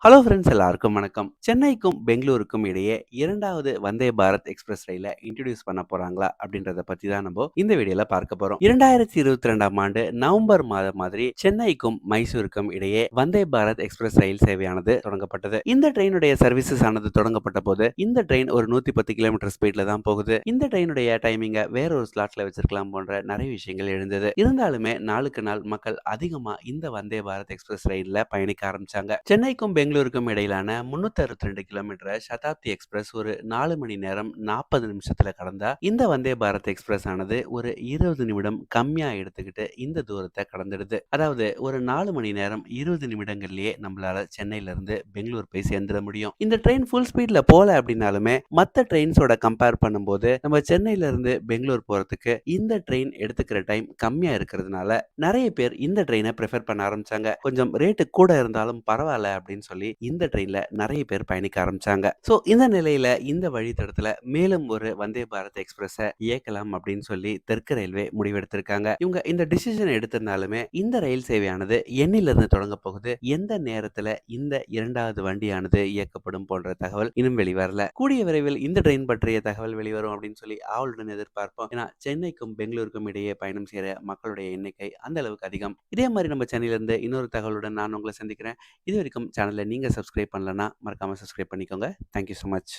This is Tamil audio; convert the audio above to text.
ஹலோ ஃப்ரெண்ட்ஸ் எல்லாருக்கும் வணக்கம். சென்னைக்கும் பெங்களூருக்கும் இடையே 2வது வந்தே பாரத் எக்ஸ்பிரஸ் ரயில இன்ட்ரோடியூஸ் பண்ண போறாங்களா? அப்படின்றத பத்தி தான் நம்ப இந்த வீடியோல பார்க்க போறோம். 2022ஆம் ஆண்டு நவம்பர் மாதம் மாதிரி சென்னைக்கும் மைசூருக்கும் இடையே வந்தே பாரத் எக்ஸ்பிரஸ் ரயில் சேவையானது தொடங்கப்பட்டது. இந்த ட்ரெயினுடைய சர்வீசஸ் ஆனது தொடங்கப்பட்ட போது இந்த ட்ரெயின் ஒரு 110 கிலோமீட்டர் ஸ்பீட்ல தான் போகுது. இந்த ட்ரெயினுடைய டைமிங்க வேற ஒரு ஸ்லாட்ல வச்சிருக்கலாம் போன்ற நிறைய விஷயங்கள் எழுந்தது. இருந்தாலுமே நாளுக்கு நாள் மக்கள் அதிகமா இந்த வந்தே பாரத் எக்ஸ்பிரஸ் ரயில்ல பயணிக்க ஆரம்பிச்சாங்க. சென்னைக்கும் பெங்களூருக்கும் இடையிலான 362 கிலோமீட்டர் சதாப்தி எக்ஸ்பிரஸ் ஒரு 4 மணி நேரம் 40 நிமிஷத்துல கடந்தா, இந்த வந்தே பாரத் எக்ஸ்பிரஸ் ஆனது ஒரு 20 நிமிடம் கம்மியா எடுத்துக்கிட்டு இந்த தூரத்தை கடந்துடுது. அதாவது ஒரு 4 மணி நேரம் 20 நிமிடங்கள்லயே நம்மளால சென்னையில இருந்து பெங்களூர் போய் சேர்ந்துட முடியும். இந்த ட்ரெயின் ஃபுல் ஸ்பீட்ல போல அப்படின்னாலுமே மத்த ட்ரெயின்ஸோட கம்பேர் பண்ணும்போது நம்ம சென்னையில இருந்து பெங்களூர் போறதுக்கு இந்த ட்ரெயின் எடுத்துக்கிற டைம் கம்மியா இருக்கிறதுனால நிறைய பேர் இந்த ட்ரெயினை ப்ரிஃபர் பண்ண ஆரம்பிச்சாங்க. கொஞ்சம் ரேட்டு கூட இருந்தாலும் பரவாயில்ல அப்படின்னு சொல்லி இந்த ட்ரெயின்ல நிறைய பேர் பயணிக்க ஆரம்பிச்சாங்க. சோ இந்த நிலையில இந்த வழித்தடத்துல மேலும் ஒரு வந்தே பாரத் எக்ஸ்பிரஸ இயக்கலாம் அப்படின்னு சொல்லி தெற்கு ரயில்வே முடிவெடுத்திருக்காங்க. இவங்க இந்த டிசிஷன் எடுத்திருந்தாலுமே இந்த ரயில் சேவையானது எண்ணிலிருந்து தொடங்க போகுது, எந்த நேரத்துல இந்த 2வது வண்டியானது இயக்கப்படும் போன்ற தகவல் இன்னும் வெளிவரல. கூடிய விரைவில் இந்த ட்ரெயின் பற்றிய தகவல் வெளிவரும் அப்படின்னு சொல்லி ஆவலுடன் எதிர்பார்ப்போம். ஏன்னா சென்னைக்கும் பெங்களூருக்கும் இடையே பயணம் செய்யற மக்களுடைய எண்ணிக்கை அந்த அளவுக்கு அதிகம். இதே மாதிரி நம்ம சென்னையில இருந்து இன்னொரு தகவலுடன் நான் உங்களை சந்திக்கிறேன். இது வரைக்கும் சேனலை நீங்க சப்ஸ்கிரைப் பண்ணலன்னா மறக்காம சப்ஸ்கிரைப் பண்ணிக்கோங்க. Thank you so much.